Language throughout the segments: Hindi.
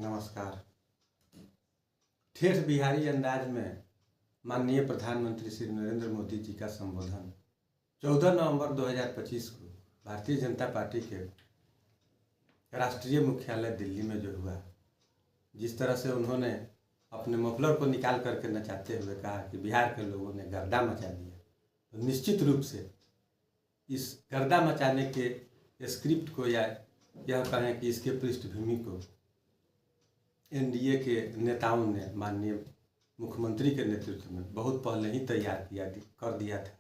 नमस्कार। ठेठ बिहारी अंदाज में माननीय प्रधानमंत्री श्री नरेंद्र मोदी जी का संबोधन 14 नवंबर 2025 को भारतीय जनता पार्टी के राष्ट्रीय मुख्यालय दिल्ली में जो हुआ, जिस तरह से उन्होंने अपने मफलर को निकाल करके नचाते हुए कहा कि बिहार के लोगों ने गर्दा मचा दिया, तो निश्चित रूप से इस गर्दा मचाने के स्क्रिप्ट को या यह कहें कि इसके पृष्ठभूमि को एनडीए के नेताओं ने माननीय मुख्यमंत्री के नेतृत्व में बहुत पहले ही तैयार कर दिया था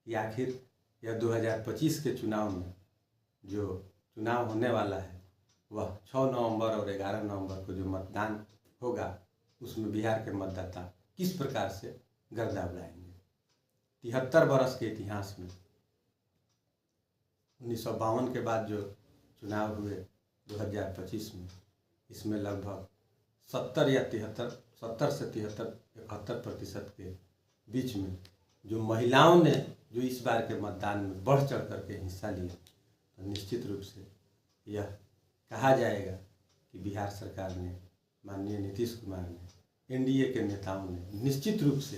कि आखिर यह 2025 के चुनाव में जो चुनाव होने वाला है वह 6 नवंबर और 11 नवंबर को जो मतदान होगा उसमें बिहार के मतदाता किस प्रकार से गर्दा उड़ाएंगे। 73 वर्ष के इतिहास में 1952 के बाद जो चुनाव हुए 2025 में, इसमें लगभग 70 से 71% के बीच में जो महिलाओं ने जो इस बार के मतदान में बढ़ चढ़ करके हिस्सा लिया, तो निश्चित रूप से यह कहा जाएगा कि बिहार सरकार ने, माननीय नीतीश कुमार ने, एनडीए के नेताओं ने निश्चित रूप से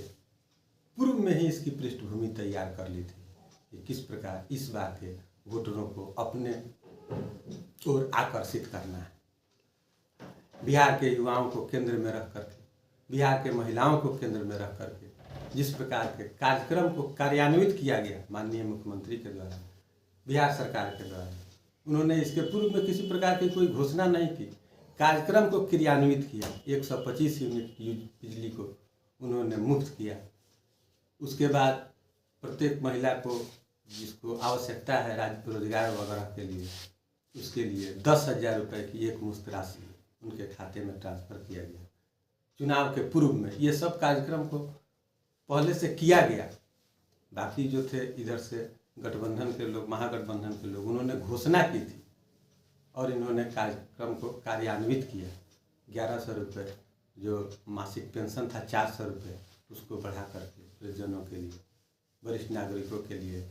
पूर्व में ही इसकी पृष्ठभूमि तैयार कर ली थी कि किस प्रकार इस बार के वोटरों को अपने ओर आकर्षित करना है। बिहार के युवाओं को केंद्र में रख करके, बिहार के महिलाओं को केंद्र में रख करके जिस प्रकार के कार्यक्रम को कार्यान्वित किया गया माननीय मुख्यमंत्री के द्वारा, बिहार सरकार के द्वारा, उन्होंने इसके पूर्व में किसी प्रकार की कोई घोषणा नहीं की, कार्यक्रम को क्रियान्वित किया। 125 यूनिट बिजली को उन्होंने मुफ्त किया। उसके बाद प्रत्येक महिला को जिसको आवश्यकता है रोजगार वगैरह के लिए, उसके लिए 10,000 रुपये की एक मुश्त राशि उनके खाते में ट्रांसफ़र किया गया। चुनाव के पूर्व में ये सब कार्यक्रम को पहले से किया गया। बाकी जो थे इधर से गठबंधन के लोग, महागठबंधन के लोग, उन्होंने घोषणा की थी और इन्होंने कार्यक्रम को कार्यान्वित किया। 1100 रुपये जो मासिक पेंशन था, 400 रुपये उसको बढ़ा करके वृद्धजनों के लिए, वरिष्ठ नागरिकों के लिए,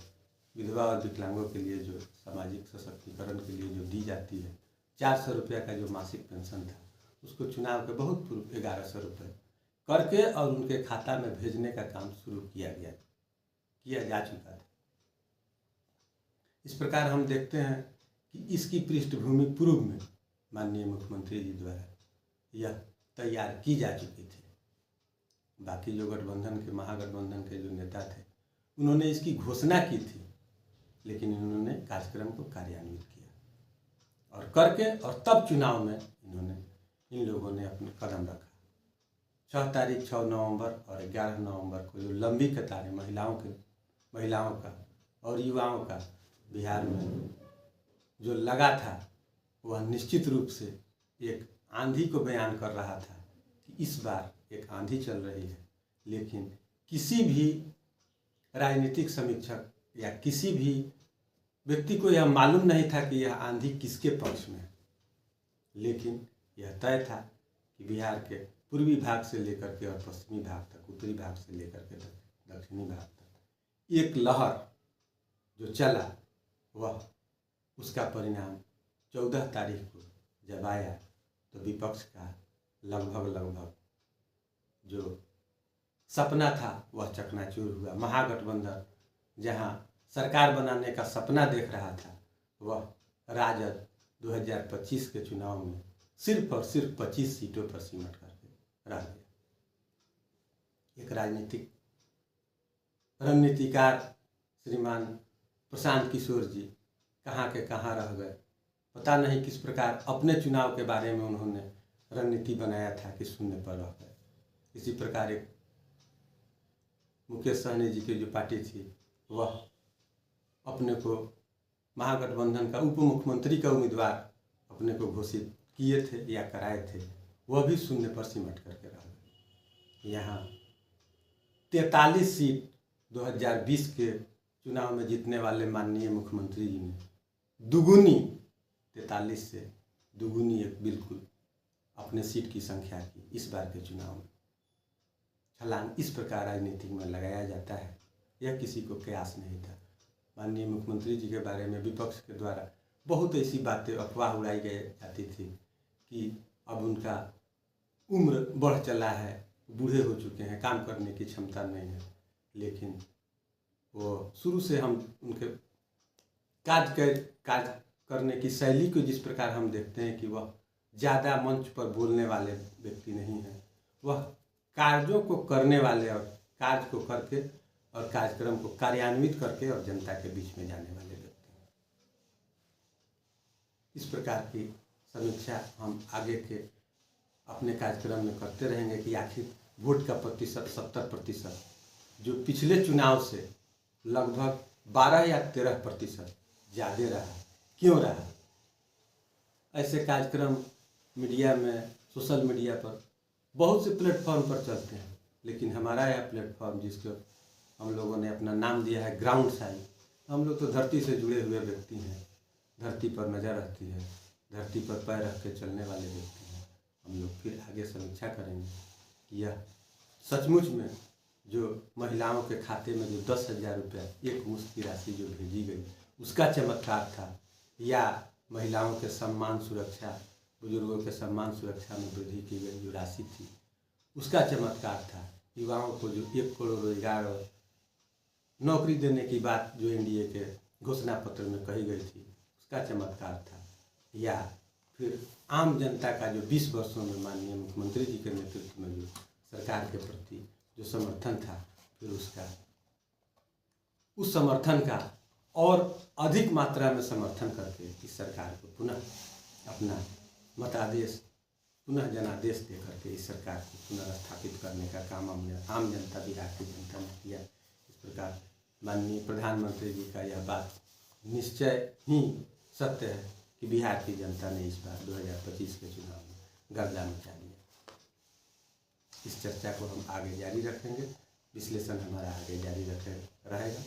विधवा और विकलांगों के लिए जो सामाजिक सशक्तिकरण के लिए जो दी जाती है 400 रुपये का जो मासिक पेंशन था, उसको चुनाव के बहुत पूर्व 1100 रुपये करके और उनके खाता में भेजने का काम शुरू किया जा चुका था। इस प्रकार हम देखते हैं कि इसकी पृष्ठभूमि पूर्व में माननीय मुख्यमंत्री जी द्वारा यह तैयार की जा चुकी थी। बाकी जो गठबंधन के, महागठबंधन के जो नेता थे, उन्होंने इसकी घोषणा की थी, लेकिन इन्होंने कार्यक्रम को कार्यान्वित किया और करके, और तब चुनाव में इन लोगों ने अपना कदम रखा। 6 नवंबर और 11 नवंबर को जो लंबी कतारें महिलाओं का और युवाओं का बिहार में जो लगा था, वह निश्चित रूप से एक आंधी को बयान कर रहा था कि इस बार एक आंधी चल रही है। लेकिन किसी भी राजनीतिक समीक्षक या किसी भी व्यक्ति को यह मालूम नहीं था कि यह आंधी किसके पक्ष में है, लेकिन यह तय था कि बिहार के पूर्वी भाग से लेकर के और पश्चिमी भाग तक, उत्तरी भाग से लेकर के दक्षिणी भाग तक एक लहर जो चला, वह उसका परिणाम 14 तारीख को जब आया तो विपक्ष का लगभग जो सपना था वह चकनाचूर हुआ। महागठबंधन जहां सरकार बनाने का सपना देख रहा था, वह राजद 2025 के चुनाव में सिर्फ और सिर्फ 25 सीटों पर सिमट करके रह गया। एक राजनीतिक रणनीतिकार श्रीमान प्रशांत किशोर जी कहाँ के कहाँ रह गए, पता नहीं किस प्रकार अपने चुनाव के बारे में उन्होंने रणनीति बनाया था कि शून्य पर रह गए। इसी प्रकार एक मुकेश सहनी जी की जो पार्टी थी, वह अपने को महागठबंधन का उप मुख्यमंत्री का उम्मीदवार अपने को घोषित किए थे या कराए थे, वह भी शून्य पर सिमट करके रह गए। यहाँ 43 सीट 2020 के चुनाव में जीतने वाले माननीय मुख्यमंत्री जी ने दुगुनी, 43 से दुगुनी एक बिल्कुल अपने सीट की संख्या की इस बार के चुनाव में। छलांग इस प्रकार राजनीति में लगाया जाता है, यह किसी को कयास नहीं था। माननीय मुख्यमंत्री जी के बारे में विपक्ष के द्वारा बहुत ऐसी बातें, अफवाह उड़ाई जाती थी कि अब उनका उम्र बढ़ चला है, बूढ़े हो चुके हैं, काम करने की क्षमता नहीं है, लेकिन वो शुरू से हम उनके कार्य करने की शैली को जिस प्रकार हम देखते हैं कि वह ज़्यादा मंच पर बोलने वाले व्यक्ति नहीं हैं, वह कार्यों को करने वाले और कार्य को करके और कार्यक्रम को कार्यान्वित करके और जनता के बीच में जाने वाले व्यक्ति हैं। इस प्रकार की समीक्षा हम आगे के अपने कार्यक्रम में करते रहेंगे कि आखिर वोट का प्रतिशत 70% जो पिछले चुनाव से लगभग 12 या 13% ज़्यादा रहा, क्यों रहा? ऐसे कार्यक्रम मीडिया में, सोशल मीडिया पर बहुत से प्लेटफॉर्म पर चलते हैं, लेकिन हमारा यह प्लेटफॉर्म जिसको हम लोगों ने अपना नाम दिया है ग्राउंड साइड, हम लोग तो धरती से जुड़े हुए व्यक्ति हैं, धरती पर नज़र रहती है, धरती पर पैर रख के चलने वाले व्यक्ति हैं। हम लोग फिर आगे समीक्षा करेंगे कि यह सचमुच में जो महिलाओं के खाते में जो 10,000 रुपया एक मुश्त की राशि जो भेजी गई उसका चमत्कार था, या महिलाओं के सम्मान सुरक्षा, बुजुर्गों के सम्मान सुरक्षा में वृद्धि की गई जो राशि थी उसका चमत्कार था, युवाओं को जो 1 करोड़ रोजगार और नौकरी देने की बात जो एनडीए के घोषणा पत्र में कही गई थी उसका चमत्कार था, या फिर आम जनता का जो 20 वर्षों में माननीय मुख्यमंत्री जी के नेतृत्व में जो सरकार के प्रति जो समर्थन था, फिर उस समर्थन का और अधिक मात्रा में समर्थन करके इस सरकार को पुनः अपना मतादेश, पुनः जनादेश दे करके इस सरकार को पुनर्स्थापित करने का काम हमने आम जनता, बिहार की जनता ने किया। इस प्रकार माननीय प्रधानमंत्री जी का यह बात निश्चय ही सत्य है कि बिहार की जनता ने इस बार 2025 के चुनाव में गर्दा मचा दिया। इस चर्चा को हम आगे जारी रखेंगे, विश्लेषण हमारा आगे जारी रहेगा।